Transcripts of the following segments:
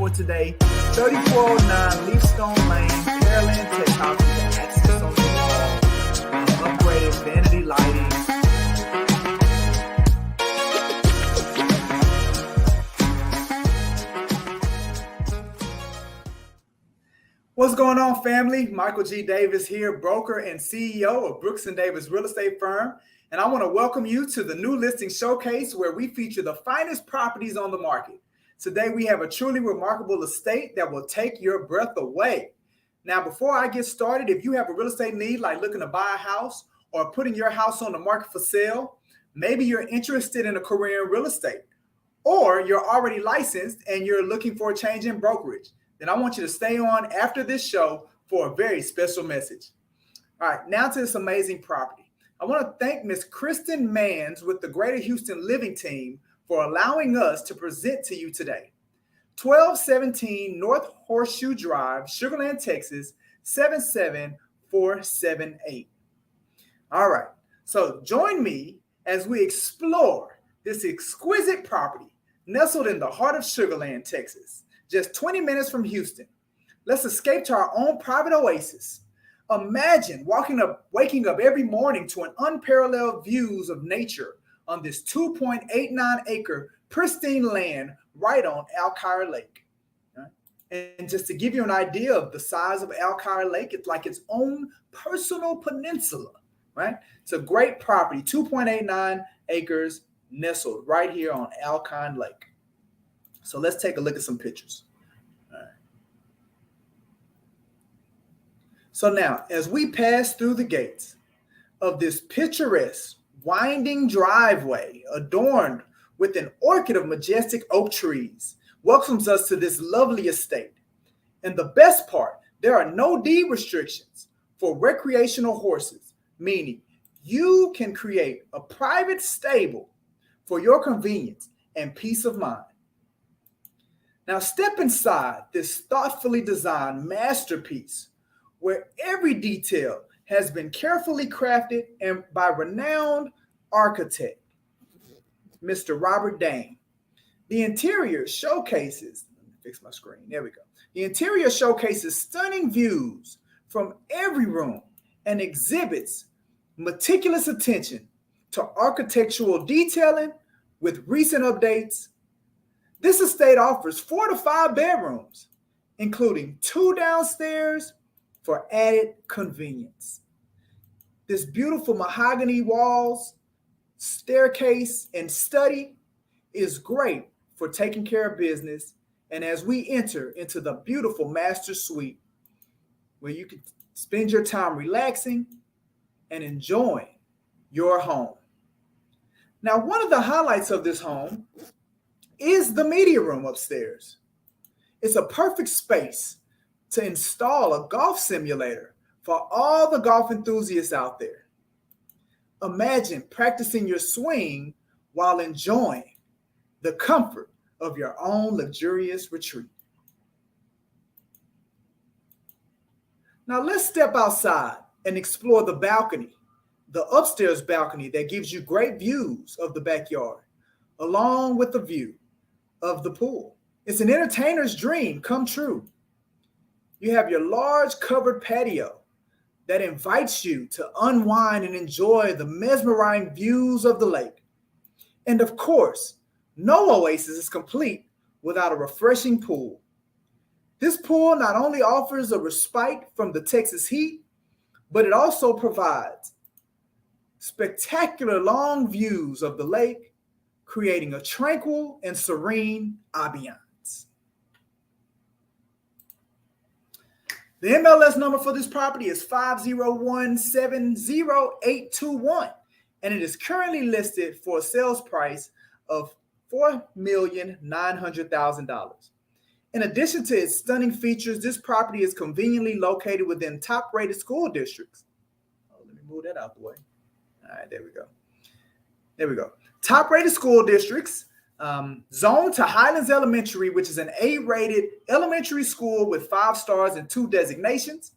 for today. 3409 Leafstone Lane, Carolyn Tech House with access on the wall, upgraded vanity lighting. What's going on, family? Michael G. Davis here, broker and CEO of Brooks & Davis Real Estate Firm. And I want to welcome you to the new listing showcase where we feature the finest properties on the market. Today, we have a truly remarkable estate that will take your breath away. Now, before I get started, if you have a real estate need like looking to buy a house or putting your house on the market for sale, maybe you're interested in a career in real estate, or you're already licensed and you're looking for a change in brokerage, then I want you to stay on after this show for a very special message. All right, now to this amazing property. I want to thank Ms. Kristen Manns with the Greater Houston Living Team for allowing us to present to you today. 1217 North Horseshoe Drive, Sugar Land, Texas, 77478. All right, so join me as we explore this exquisite property nestled in the heart of Sugar Land, Texas. Just 20 minutes from Houston. Let's escape to our own private oasis. Imagine waking up every morning to an unparalleled views of nature on this 2.89 acre pristine land right on Alkire Lake. Right? And just to give you an idea of the size of Alkire Lake, it's like its own personal peninsula, right? It's a great property, 2.89 acres nestled right here on Alkire Lake. So let's take a look at some pictures. All right. So now, as we pass through the gates of this picturesque, winding driveway adorned with an orchid of majestic oak trees, welcomes us to this lovely estate. And the best part, there are no deed restrictions for recreational horses, meaning you can create a private stable for your convenience and peace of mind. Now step inside this thoughtfully designed masterpiece where every detail has been carefully crafted and by renowned architect, Mr. Robert Dane. The interior showcases, let me fix my screen, there we go. The interior showcases stunning views from every room and exhibits meticulous attention to architectural detailing with recent updates. This estate offers 4 to 5 bedrooms, including 2 downstairs for added convenience. This beautiful mahogany walls, staircase, and study is great for taking care of business. And as we enter into the beautiful master suite, where you can spend your time relaxing and enjoying your home. Now, one of the highlights of this home is the media room upstairs. It's a perfect space to install a golf simulator for all the golf enthusiasts out there. Imagine practicing your swing while enjoying the comfort of your own luxurious retreat. Now let's step outside and explore the balcony, the upstairs balcony that gives you great views of the backyard, along with the view of the pool. It's an entertainer's dream come true. You have your large covered patio that invites you to unwind and enjoy the mesmerizing views of the lake. And of course, no oasis is complete without a refreshing pool. This pool not only offers a respite from the Texas heat, but it also provides spectacular long views of the lake, creating a tranquil and serene ambiance. The MLS number for this property is 501-70821, and it is currently listed for a sales price of $4,900,000. In addition to its stunning features, this property is conveniently located within top-rated school districts. Oh, let me move that out the way. All right, there we go. There we go. Top-rated school districts, zoned to Highlands Elementary, which is an A-rated elementary school with 5 stars and 2 designations.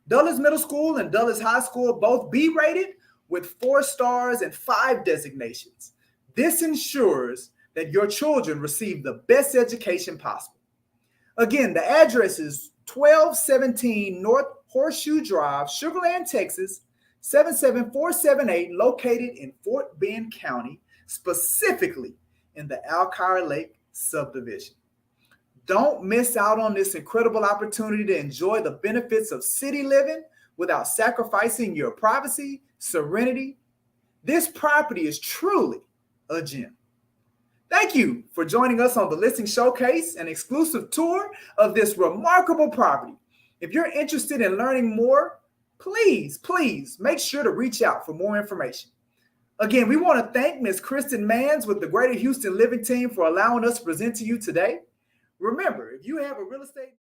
Dulles Middle School and Dulles High School, both B-rated with 4 stars and 5 designations. This ensures that your children receive the best education possible. Again, the address is 1217 North Horseshoe Drive, Sugar Land, Texas, 77478, located in Fort Bend County, specifically in the Alcar Lake subdivision. Don't miss out on this incredible opportunity to enjoy the benefits of city living without sacrificing your privacy, serenity. This property is truly a gem. Thank you for joining us on the Listing Showcase, an exclusive tour of this remarkable property. If you're interested in learning more, please make sure to reach out for more information. Again, we want to thank Ms. Kristen Mans with the Greater Houston Living Team for allowing us to present to you today. Remember, if you have a real estate...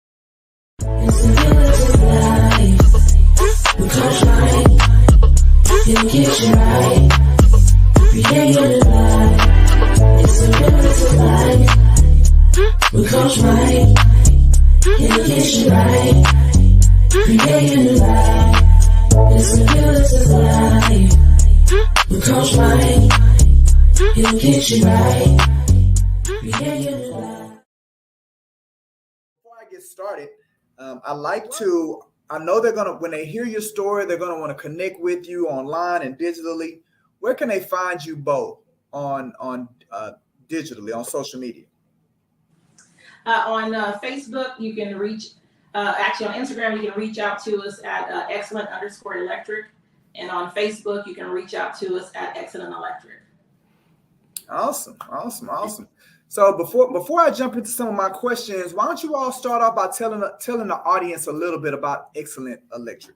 It's a beautiful life. We coach right, education right, creating life. It's a beautiful life. We coach right, education right, creating life. Before I get started, I know they're gonna, when they hear your story, they're gonna want to connect with you online and digitally. Where can they find you both on digitally on social media? On Facebook, you can reach, actually on Instagram, you can reach out to us at excellent_electric. And on Facebook, you can reach out to us at Excellent Electric. Awesome. So before I jump into some of my questions, why don't you all start off by telling the audience a little bit about Excellent Electric?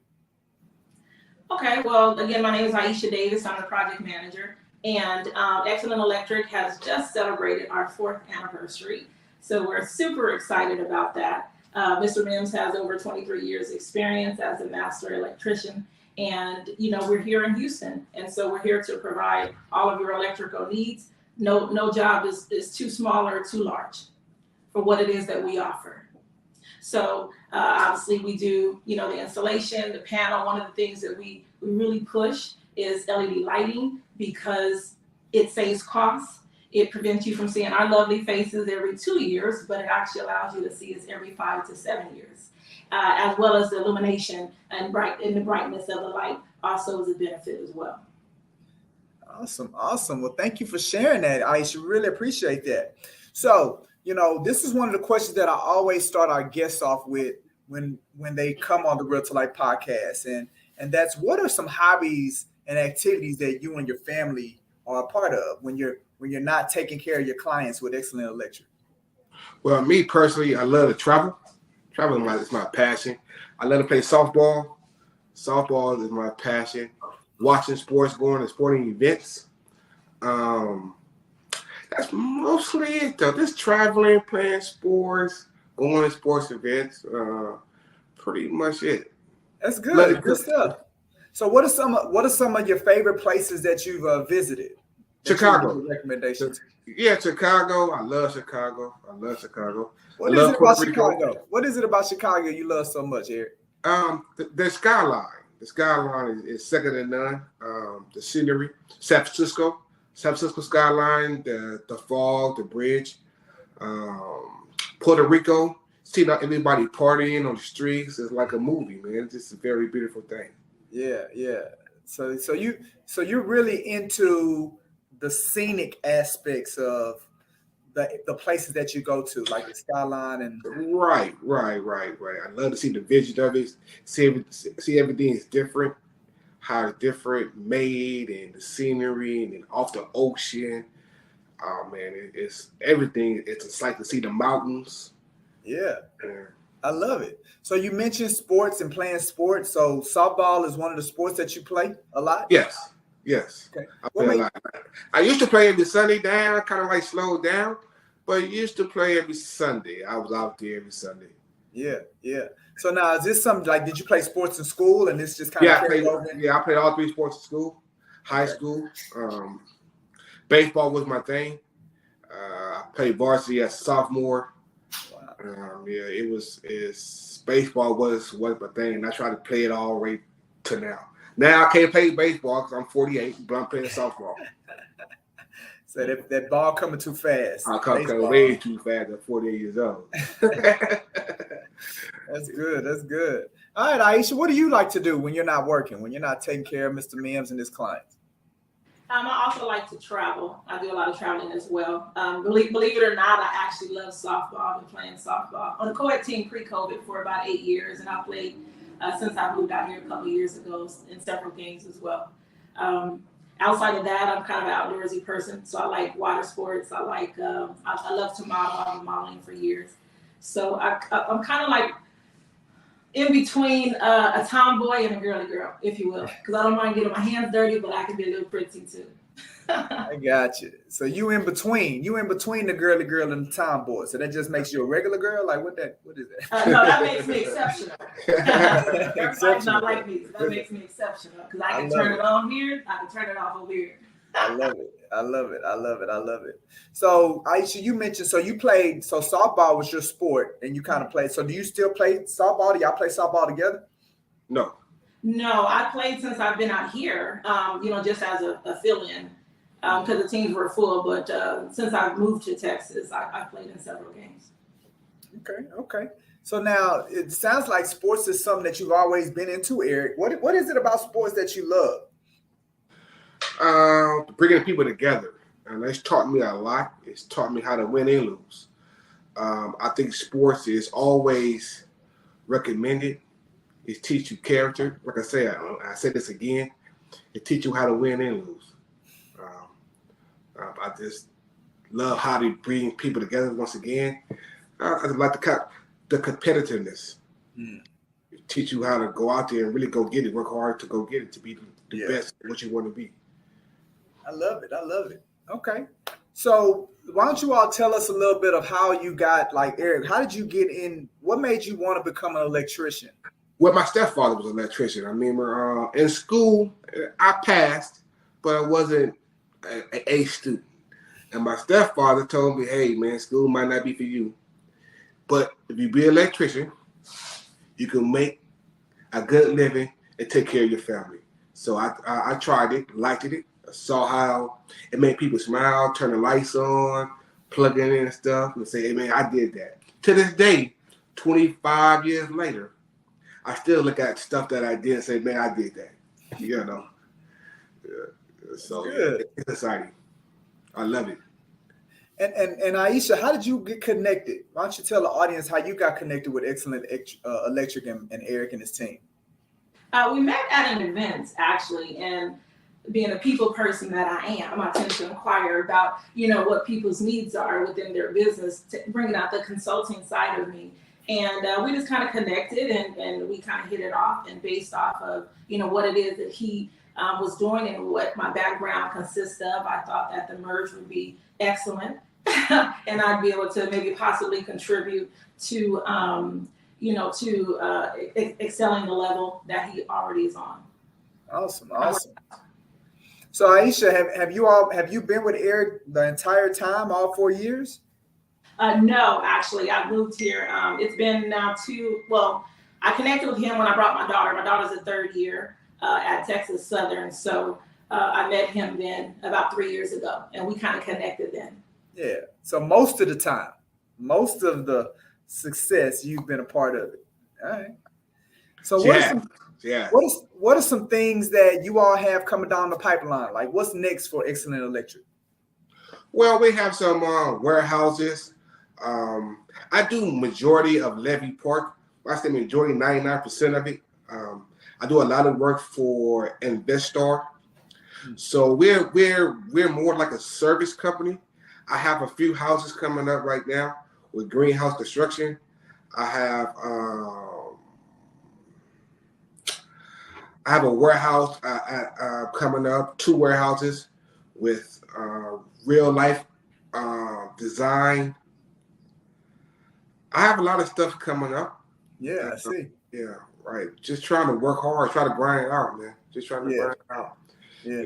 Okay, well, again, my name is Aisha Davis. I'm the project manager. And Excellent Electric has just celebrated our 4th anniversary. So we're super excited about that. Mr. Mims has over 23 years experience as a master electrician. And, we're here in Houston. And so we're here to provide all of your electrical needs. No job is too small or too large for what it is that we offer. So obviously we do, the installation, the panel. One of the things that we really push is LED lighting because it saves costs. It prevents you from seeing our lovely faces every 2 years, but it actually allows you to see us every 5 to 7 years, as well as the illumination and the brightness of the light also is a benefit as well. Awesome. Well, thank you for sharing that, Aisha. Really appreciate that. So, this is one of the questions that I always start our guests off with when they come on the Realtor Life podcast, and that's, what are some hobbies and activities that you and your family are a part of when you're not taking care of your clients with Excellent Electric? Well, me personally, I love to travel. Traveling is my passion. I love to play softball. Softball is my passion. Watching sports, going to sporting events. That's mostly it, though. Just traveling, playing sports, going to sports events. Pretty much it. That's good. Good stuff. So, what are some of your favorite places that you've visited? Chicago. Recommendations. Yeah, Chicago. I love Chicago. What is it about Chicago? What is it about Chicago you love so much, Eric? The skyline. The skyline is second to none. The scenery, San Francisco skyline, the fog, the bridge, Puerto Rico. Seeing everybody partying on the streets is like a movie, man. It's just a very beautiful thing. Yeah. So you're really into the scenic aspects of the places that you go to, like the skyline and right. I love to see the vision of it, see everything is different, how it's different made, and the scenery, and then off the ocean. Oh man, it's everything. It's like to see the mountains. Yeah. I love it. So you mentioned sports and playing sports. So softball is one of the sports that you play a lot? Yes. Okay. I play a lot. I used to play every Sunday down, kind of like slowed down, but used to play every Sunday. I was out there every Sunday. Yeah. So now, is this something like, did you play sports in school and this just kind of carried over? Yeah, I played all 3 sports in school, high school. Baseball was my thing. I played varsity as a sophomore. Wow. Baseball was my thing, and I tried to play it all right to now. Now I can't play baseball because I'm 48, but I'm playing softball. So that ball coming too fast. I come way too fast at 48 years old. That's good. That's good. All right, Aisha, what do you like to do when you're not working, when you're not taking care of Mr. Mims and his clients? I also like to travel. I do a lot of traveling as well. Believe it or not, I actually love softball. I've been playing softball on a co-ed team pre-COVID for about 8 years, and I played since I moved out here a couple of years ago in several games as well. Um, Outside of that, I'm kind of an outdoorsy person, so I like water sports. I love to model. I've been modeling for years, so I'm kind of like in between a tomboy and a girly girl, if you will, because I don't mind getting my hands dirty, but I can be a little pretty too. I got you. So you in between. You in between the girly girl and the tomboy. So that just makes you a regular girl? Like what is that? No, that makes me exceptional. Everybody's not Exceptional. like me, so that makes me exceptional because I I can love turn it. it on here, I can turn it off over here. I love it. I love it. I love it. I love it. So Aisha, you mentioned so you played so softball was your sport and you kind of played. So do you still play softball? Do y'all play softball together? No. No, I played since I've been out here, just as a fill-in because the teams were full. But since I've moved to Texas, I've played in several games. Okay, okay. So now it sounds like sports is something that you've always been into, Eric. What is it about sports that you love? Bringing people together, and that's taught me a lot. It's taught me how to win and lose. I think sports is always recommended. It teach you character. Like I said, I said this again. It teach you how to win and lose. I just love how they bring people together once again. I like the competitiveness. It teach you how to go out there and really go get it, work hard to go get it, to be the best at what you want to be. I love it. I love it. Okay. So why don't you all tell us a little bit of how you got, like Eric, how did you get in? What made you want to become an electrician? Well, my stepfather was an electrician. I remember in school, I passed, but I wasn't an A student. And my stepfather told me, hey, man, school might not be for you. But if you be an electrician, you can make a good living and take care of your family. So I tried it, liked it. I saw how it made people smile, turn the lights on, plug it in and stuff, and say, hey, man, I did that. To this day, 25 years later, I still look at stuff that I did and say, man, I did that. You know. So it's exciting. I love it. And Aisha, how did you get connected? Why don't you tell the audience how you got connected with Excellent Electric and Eric and his team? We met at an event actually, and being a people person that I am, I tend to inquire about what people's needs are within their business, bringing out the consulting side of me. And we just kind of connected and we kind of hit it off, and based off of what it is that he was doing and what my background consists of, I thought that the merge would be excellent. And I'd be able to maybe possibly contribute to excelling the level that he already is on. Awesome. So Aisha, have you been with Eric the entire time, all 4 years? No, actually, I moved here. It's been now I connected with him when I brought my daughter. My daughter's a third year at Texas Southern. So I met him then about 3 years ago, and we kind of connected then. Yeah. So most of the time, most of the success, you've been a part of it. All right. So what are some things that you all have coming down the pipeline? Like what's next for Excellent Electric? Well, we have some warehouses. I do majority of Levy Park. I say majority, 99% of it. I do a lot of work for Investor. So we're more like a service company. I have a few houses coming up right now with Greenhouse Construction. I have a warehouse coming up, 2 warehouses with real life design. I have a lot of stuff coming up. Yeah, I see. Yeah, right. Just trying to work hard, try to grind it out, man. Just trying to grind it out. Yeah.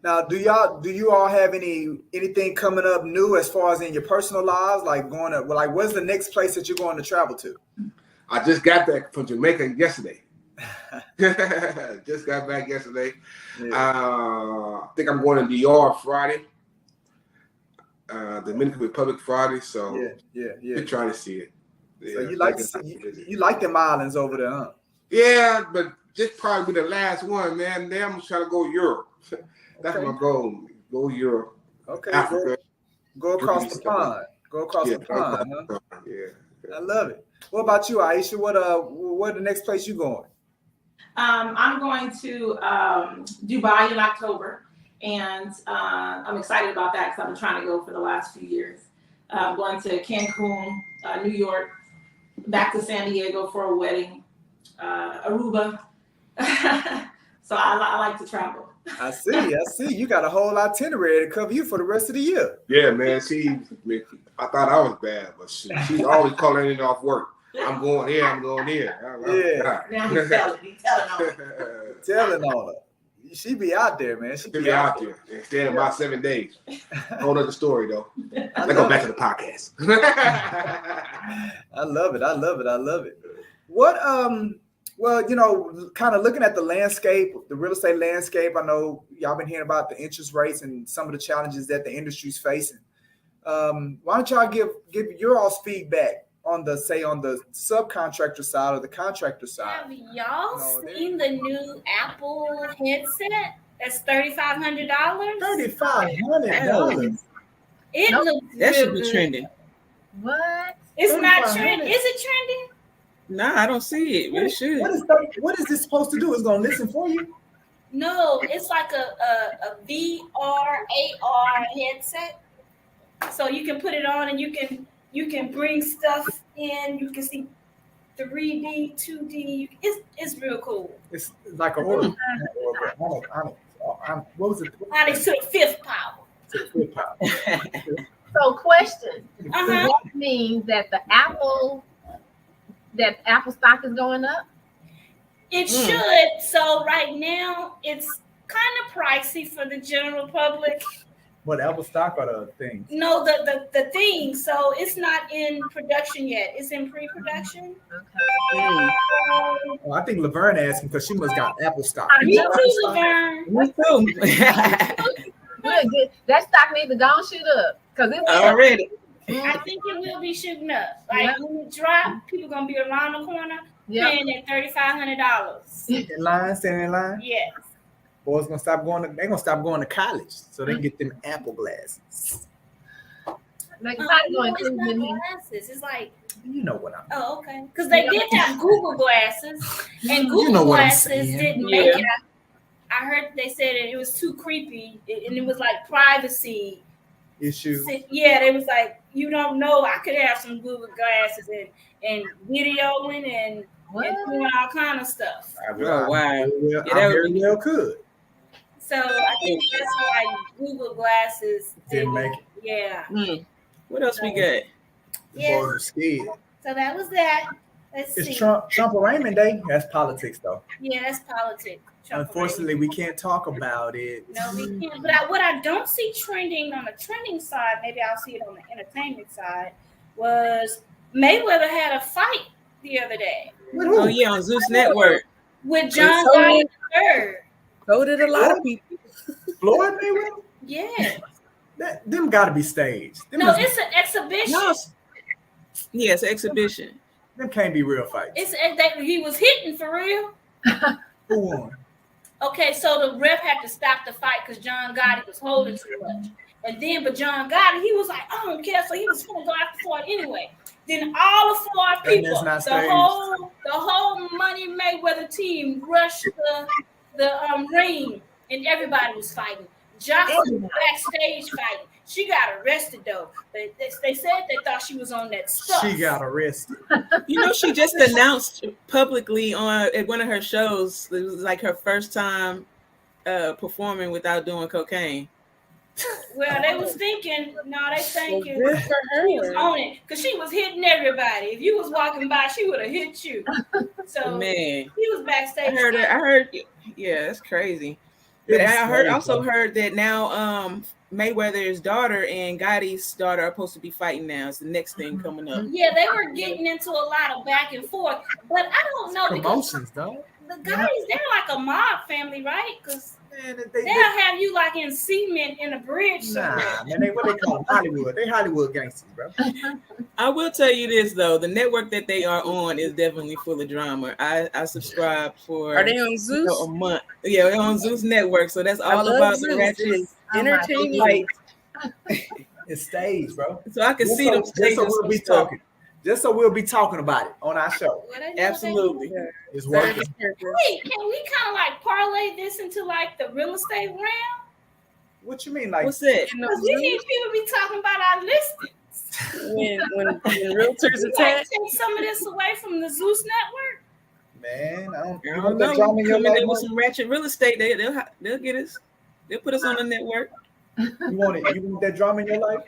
Now, do you all have anything coming up new as far as in your personal lives, like where's the next place that you're going to travel to? I just got back from Jamaica yesterday. Just got back yesterday. Yeah. I think I'm going to DR Friday. Dominican Republic Friday. So we're trying to see it. So Yeah, you like to see, you like them islands over there, huh? Yeah, but this probably be the last one, man. Then I'm trying to go Europe. That's Okay. my goal. Go Europe, Okay, Africa, go across Greece, the stuff like pond. Go across yeah, the pond, huh? yeah. I love it. What about you, Aisha? What the next place you going? I'm going to Dubai in October, and I'm excited about that because I've been trying to go for the last few years. I'm going to Cancun, New York, back to San Diego for a wedding, Aruba. So I like to travel. I see. You got a whole itinerary to cover you for the rest of the year. Yeah, man. I thought I was bad, but she's always calling it off work. I'm going here. I'm going here. Yeah. Now he's telling on her. Telling on her. She be out there, man. She be out there and staying about 7 days. Whole other story though. Let's go back to the podcast. I love it. I love it. What well, kind of looking at the landscape, the real estate landscape, I know y'all been hearing about the interest rates and some of the challenges that the industry's facing. Why don't y'all give your all's feedback on the subcontractor side or the contractor side? Have y'all seen the new Apple headset? That's $3,500. $3,500. It looks that should real be good. trending. What? It's not trending. Is it trending? Nah, I don't see it, but it should. What is this supposed to do? It's gonna listen for you? No, it's like a VR AR headset. So you can put it on and you can bring stuff in. You can see 3D, 2D. It's real cool. It's like a order. What was it? Onyx to the fifth power. To the fifth power. So, question. Uh-huh. Does that mean that Apple stock is going up? It should. So right now it's kind of pricey for the general public. What, Apple stock or the thing? No, the thing. So it's not in production yet. It's in pre-production. Okay. Well, I think Laverne asked me because she must got Apple stock. Me too, Laverne. Me too. Good. That stock needs to go and shoot up because it's Already. I think it will be shooting up. Like when it drop, people gonna be around the corner paying that $3,500. Standing in line. Yes. Boys gonna stop going. They're gonna stop going to college so they can get them Apple glasses. Like, No, it's not glasses. It's like, you know what I'm. oh, okay. Because they did have Google glasses, and Google You know what I'm glasses saying. didn't make it. I heard they said it was too creepy, and it was like privacy Issue. Yeah, they was like, you don't know. I could have some Google glasses and videoing and doing all kind of stuff. I very well could. So I think that's why Google glasses Didn't make it. Yeah. What else we got? Yeah. Boys are scared. So that was that. Let's see. It's Trump arraignment day. That's politics, though. Yeah, that's politics. Unfortunately, we can't talk about it. No, we can't. But what I don't see trending on the trending side, maybe I'll see it on the entertainment side, was Mayweather had a fight the other day. Oh yeah, on Zeus Network with John Gotti III. So did a lot of people. Floyd Mayweather? Yeah. Them got to be staged. No, it's an exhibition. No. Yeah, it's an exhibition. Them can't be real fights. It's that he was hitting for real. Who won? Okay, so the ref had to stop the fight because John Gotti was holding too much. And then, but John Gotti, he was like, I don't care. So he was going to go after Floyd anyway. Then all the four people, the whole Money Mayweather team rushed the ring, and everybody was fighting. Jocelyn was backstage fighting. She got arrested though. They said they thought she was on that stuff. She got arrested. You know, she just announced publicly at one of her shows. It was like her first time performing without doing cocaine. Well, they was thinking, she was on it because she was hitting everybody. If you was walking by, she would have hit you. So man, he was backstage. I heard. Yeah, that's crazy. But I also heard that now Mayweather's daughter and Gotti's daughter are supposed to be fighting now. It's the next thing coming up. Yeah, they were getting into a lot of back and forth, but I don't know promotions though. the guys, they're like a mob family, right? Because they'll have you like in cement in a bridge somewhere. Nah, man, what they call them? Hollywood. They Hollywood gangsters, bro. I will tell you this though, the network that they are on is definitely full of drama. I subscribe for Are they on Zeus? A month. Yeah, they're on Zeus Network, so that's all about the ratchet entertainment. It's staged, bro. So I can see them just so we'll be talking. Just so we'll be talking about it on our show. Absolutely. It's working. Wait, can we kind of like parlay this into like the real estate realm? What you mean, like what's that? Because we need people to be talking about our listings. When realtors attack, take some of this away from the Zeus Network. Man, I don't know. Coming in with some ratchet real estate, they'll get us. They'll put us on the network. You want it? You want that drama in your life?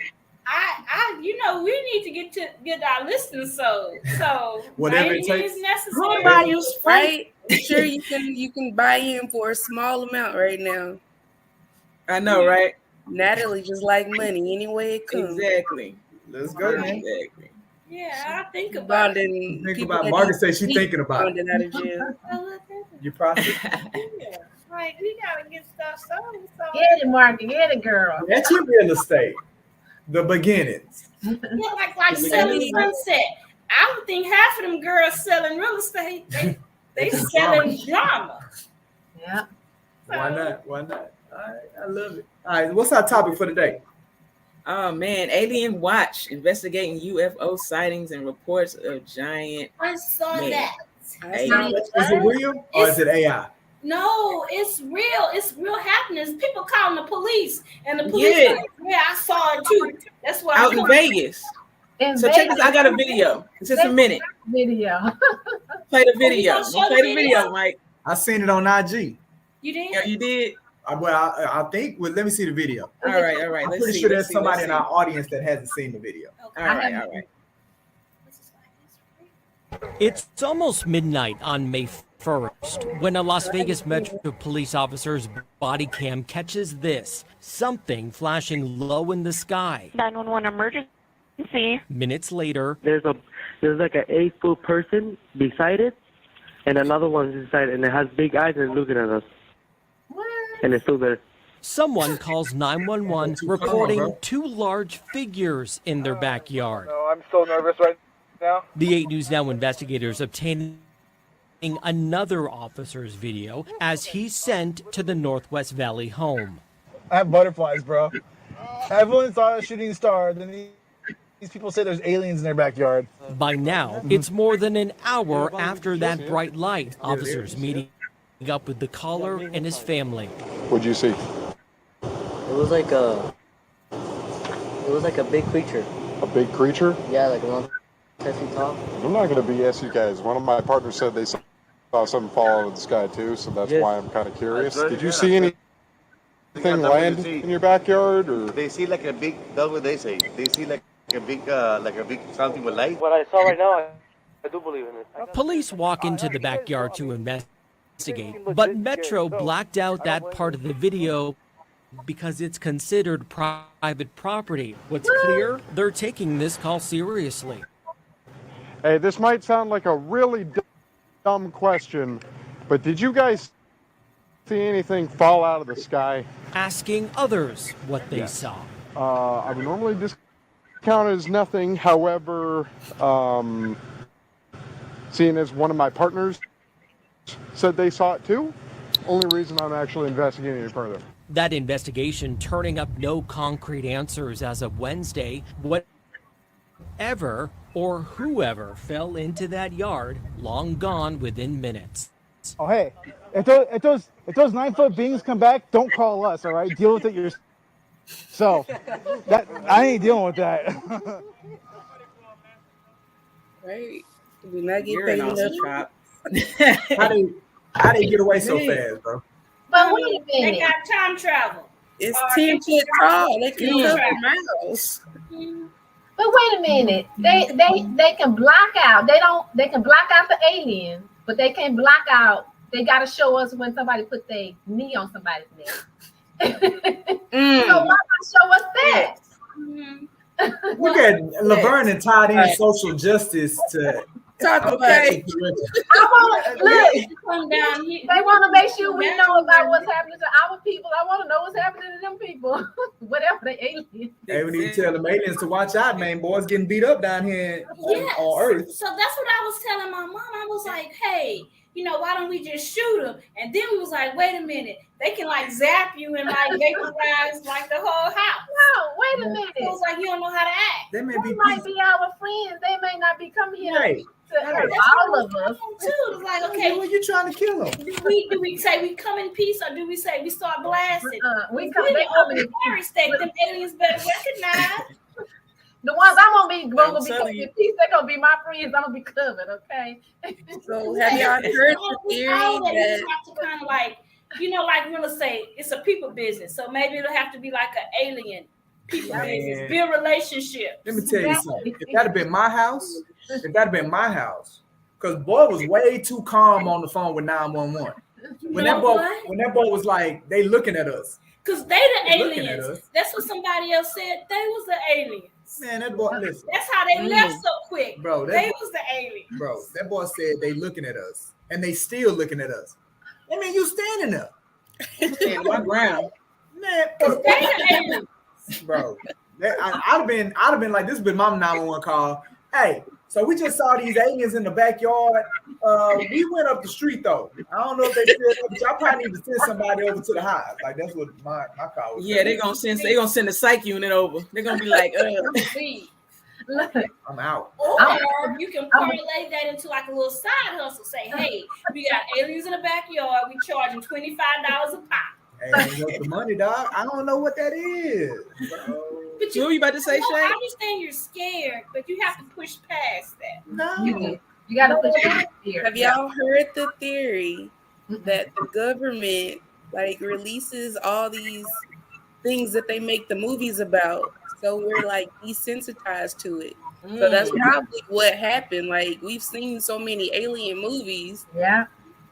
We need to get our listings sold. So whatever it takes. Necessary. Right? I'm sure you can buy in for a small amount right now. I know, right? Natalie just like money any way it comes. Exactly. Let's go, man. Exactly. Yeah, I think about it. Think about Margaret says she's thinking about it. Out of jail. You process. Yeah. Like we gotta get stuff sold. So. Get it, Margaret. Get it, girl. That's your real estate. The beginnings. Yeah, like selling Sunset. I don't think half of them girls selling real estate. They selling drama. Yeah. Why not? Why not? All right, I love it. All right, what's our topic for today? Oh man, Alien Watch investigating UFO sightings and reports of giant. I saw that. Is it real or is it AI? No, it's real. It's real happenings. People calling the police, and the police like, I saw it too. That's why out in Vegas. Check this. I got a video. It's just a minute. Video. Play the video. Play the video, Mike. I seen it on IG. You did? Yeah, you did. Well, I think. Well, let me see the video. All right. I'm pretty sure there's somebody in our audience that hasn't seen the video. Okay. All right. It's almost midnight on May 1st when a Las Vegas Metro police officer's body cam catches this, something flashing low in the sky. 911 emergency. Minutes later, there's like an 8-foot person beside it, and another one's beside it, and it has big eyes and it's looking at us. What? And it's still there. Someone calls 911 reporting two large figures in their backyard. No, I'm so nervous right now. The 8 News Now investigators obtaining another officer's video as he's sent to the Northwest Valley home. I have butterflies, bro. Everyone saw a shooting star. Then these people say there's aliens in their backyard. By now, it's more than an hour after that bright light. Officers meeting up with the caller and his family. What'd you see? It was like a big creature. A big creature? Yeah, like around 10 feet tall. I'm not going to BS you guys. One of my partners said they saw something fall out of the sky too, so that's why I'm kind of curious. Did you see anything land in your backyard, or they see like a big? That's what they say. They see like a big something with light. What I saw right now, I do believe in it. Police walk into the backyard to investigate, but Metro blacked out that part of the video because it's considered private property. What's clear? They're taking this call seriously. Hey, this might sound like a really dumb question, but did you guys see anything fall out of the sky? Asking others what they saw. I would normally discount it as nothing. However, seeing as one of my partners said they saw it too, only reason I'm actually investigating it further. That investigation turning up no concrete answers as of Wednesday. Whatever or whoever fell into that yard, long gone within minutes. Oh, hey, if those 9-foot beings come back, don't call us, all right? Deal with it yourself. That I ain't dealing with that. Right? Do not get You're paid an awesome enough. trap. How they get away so fast, bro? But wait a They minute. got time travel. It's 10 foot tall. They can cover miles. But wait a minute. They can block out. They can block out the alien, but they can't block out. They gotta show us when somebody put their knee on somebody's neck. So why not show us that? Mm-hmm. Look at Laverne and tied in social justice to Talk about it. I want to look. Come down here. They want to make sure we know about what's happening to our people. I want to know what's happening to them people, whatever they aliens. Hey, we need to tell them aliens to watch out, man. Boys getting beat up down here on Earth. So that's what I was telling my mom. I was like, hey, you know, why don't we just shoot them? And then we was like, wait a minute, they can like zap you and like vaporize like the whole house. No, wait a minute. It was like you don't know how to act. They might be our friends. They may not be coming here to hurt That's all of us. Too. It's like, okay, well, you trying to kill them? Do we say we come in peace or do we say we start blasting? We come in open carry state. Them aliens better recognize. The ones I'm gonna be coming in peace, they're gonna be my friends. I'm gonna be covered, okay? So have y'all heard the theory that that you have to kind of like, you know, like we're gonna say it's a people business, so maybe it'll have to be like an alien people business, build relationships. Let me tell you something. If that'd have been my house, because boy was way too calm on the phone with 911. When that boy was like, they looking at us. Because they the aliens. That's what somebody else said. They was the aliens. Man, that boy, listen. That's how they left so quick. Bro, they was the aliens. Bro, that boy said they looking at us. And they still looking at us. I mean, you standing there. I'm standing my ground. Man, they the aliens. Bro, I'd have been like, this has been my 911 call. Hey, so we just saw these aliens in the backyard. We went up the street though. I don't know if they still, but y'all probably need to send somebody over to the hive. Like that's what my call was. Yeah, they're gonna send the psych unit over. They're gonna be like, I'm out. Or you can parlay that into like a little side hustle. Say, hey, we got aliens in the backyard. We charging $25 a pop. Hey, what's the money, dog? I don't know what that is. But you about to say, Shay? I understand you're scared, but you have to push past that. No, you got to push past fear. Have y'all heard the theory that the government like releases all these things that they make the movies about, so we're like desensitized to it? So that's probably what happened. Like we've seen so many alien movies. Yeah,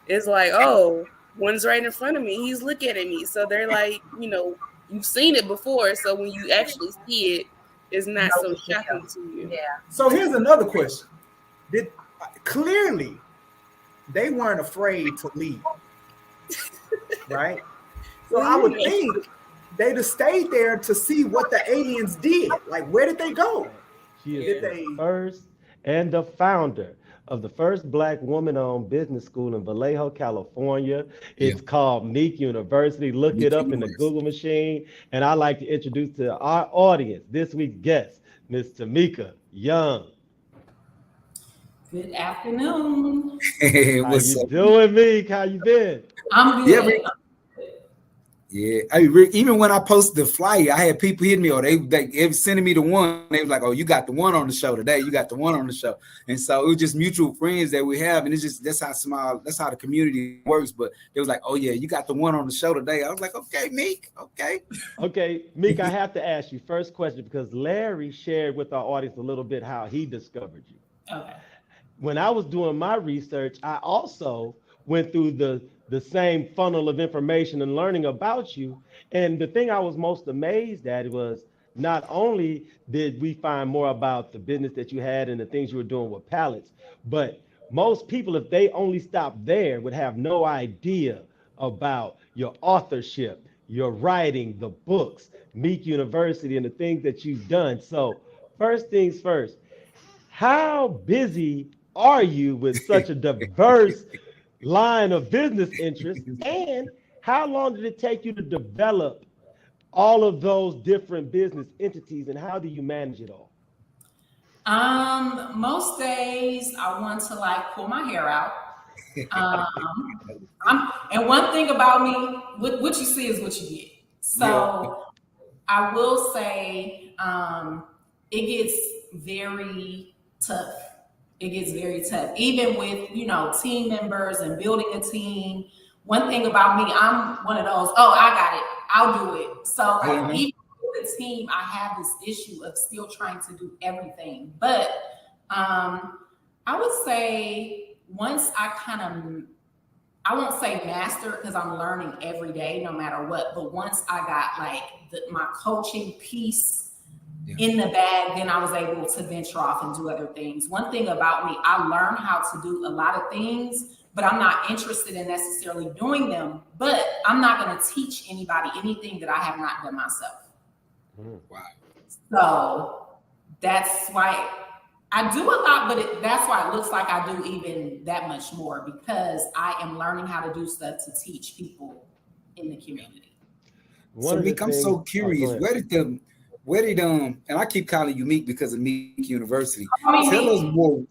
it's like, oh, one's right in front of me. He's looking at me. So they're like, you know, you've seen it before. So when you actually see it, it's not so shocking to you. Yeah. So here's another question. Clearly, they weren't afraid to leave. Right? So I would think they'd have stayed there to see what the aliens did. Like, where did they go? She is the first and the founder of the first Black woman-owned business school in Vallejo, California. It's called Meek University. Look it up in the Google machine. And I'd like to introduce to our audience this week's guest, Ms. Tamika Young. Good afternoon. Hey, what's up? Doing, Meek? How you been? I'm good. Yeah, even when I posted the flyer, I had people hitting me, or they was sending me the one. They was like, "Oh, you got the one on the show today. You got the one on the show." And so it was just mutual friends that we have, and it's just that's how the community works. But it was like, "Oh yeah, you got the one on the show today." I was like, "Okay, Meek, okay, Meek." I have to ask you first question because Larry shared with our audience a little bit how he discovered you. Okay. When I was doing my research, I also went through the same funnel of information and learning about you. And the thing I was most amazed at was not only did we find more about the business that you had and the things you were doing with pallets, but most people, if they only stopped there, would have no idea about your authorship, your writing, the books, Meek University, and the things that you've done. So first things first, how busy are you with such a diverse line of business interests, and how long did it take you to develop all of those different business entities, and how do you manage it all? Most days I want to like pull my hair out. And one thing about me, what you see is what you get. So I will say it gets very tough. It gets very tough, even with, team members and building a team. One thing about me, I'm one of those, oh, I got it, I'll do it. So like, even with the team, I have this issue of still trying to do everything. But I would say once I won't say master because I'm learning every day, no matter what. But once I got like my coaching piece in the bag, then I was able to venture off and do other things. One thing about me, I learned how to do a lot of things, but I'm not interested in necessarily doing them. But I'm not going to teach anybody anything that I have not done myself. Wow. So that's why I do a lot, but that's why it looks like I do even that much more, because I am learning how to do stuff to teach people in the community. So Meek, I'm so curious. Where did and I keep calling you Meek because of Meek University. Tell us more.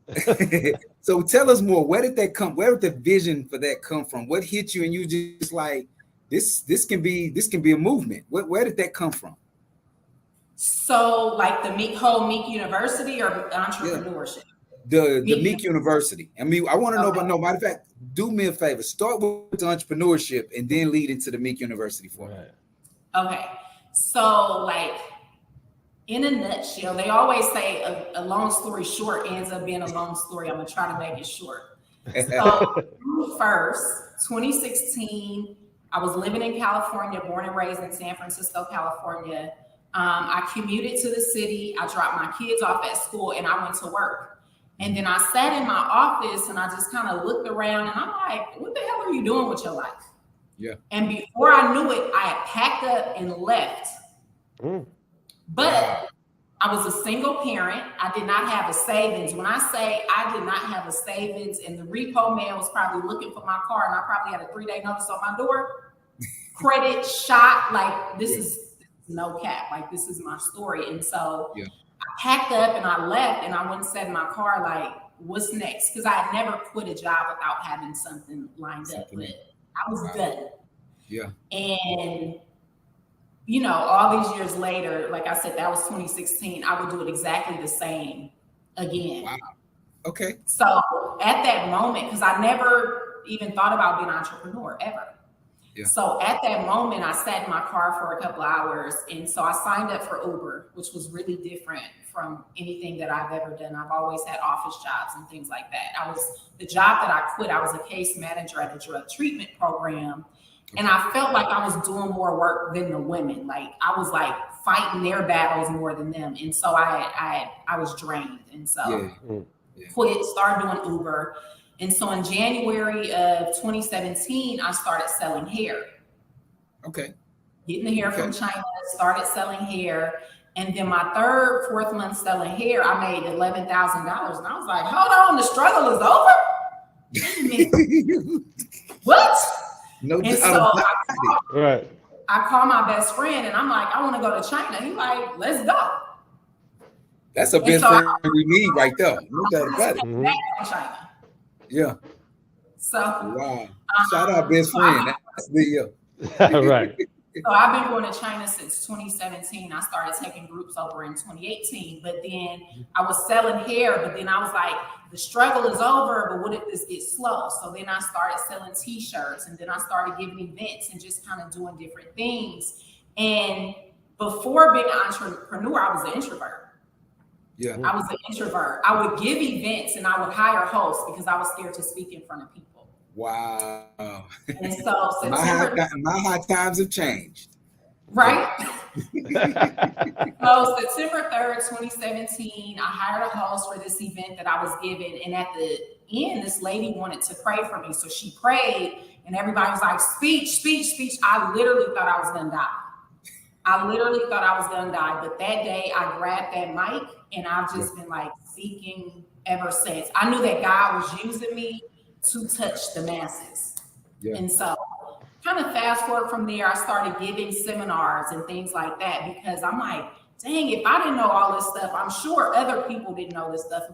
So tell us more. Where did that come? Where did the vision for that come from? What hit you and you just like this can be a movement? Where did that come from? So like the whole Meek University or entrepreneurship? The Meek University. I mean, I want to know about matter of fact, do me a favor. Start with the entrepreneurship and then lead into the Meek University for me. Okay. So like in a nutshell, they always say a long story short ends up being a long story. I'm gonna try to make it short. So first, 2016, I was living in California, born and raised in San Francisco, California. I commuted to the city. I dropped my kids off at school and I went to work. And then I sat in my office and I just kind of looked around and I'm like, what the hell are you doing with your life? Yeah. And before I knew it, I had packed up and left. But I was a single parent. I did not have a savings. When I say I did not have a savings and the repo man was probably looking for my car and I probably had a 3-day notice on my door, credit shot, like this is no cap. Like this is my story. And so I packed up and I left and I went and sat in my car like, what's next? Because I had never quit a job without having something lined up. But I was done. Yeah. And you know, all these years later, like I said, that was 2016. I would do it exactly the same again. Wow. Okay. So at that moment, because I never even thought about being an entrepreneur ever. Yeah. So at that moment, I sat in my car for a couple of hours. And so I signed up for Uber, which was really different from anything that I've ever done. I've always had office jobs and things like that. The job that I quit, I was a case manager at a drug treatment program. And I felt like I was doing more work than the women. Like I was like fighting their battles more than them. And so I was drained. And so quit, started doing Uber. And so in January of 2017, I started selling hair. Okay. Getting the hair from China, started selling hair. And then my fourth month selling hair, I made $11,000. And I was like, hold on, the struggle is over? What? No, and so I call my best friend and I'm like, I want to go to China. He's like, let's go. That's a best friend we need right there. No doubt about it. China. Yeah. So wow. Shout out best friend. That's the right. So I've been going to China since 2017. I started taking groups over in 2018, but then I was selling hair, but then I was like, the struggle is over, but what if this gets slow? So then I started selling t-shirts and then I started giving events and just kind of doing different things. And before being an entrepreneur, I was an introvert. Yeah. I was an introvert. I would give events and I would hire hosts because I was scared to speak in front of people. Wow. And so my high times have changed. Right? So September 3rd, 2017, I hired a host for this event that I was giving. And at the end, this lady wanted to pray for me. So she prayed and everybody was like, speech, speech, speech. I literally thought I was going to die. But that day I grabbed that mic and I've just been like speaking ever since. I knew that God was using me to touch the masses. Yeah. And so kind of fast forward from there, I started giving seminars and things like that because I'm like, dang, if I didn't know all this stuff, I'm sure other people didn't know this stuff.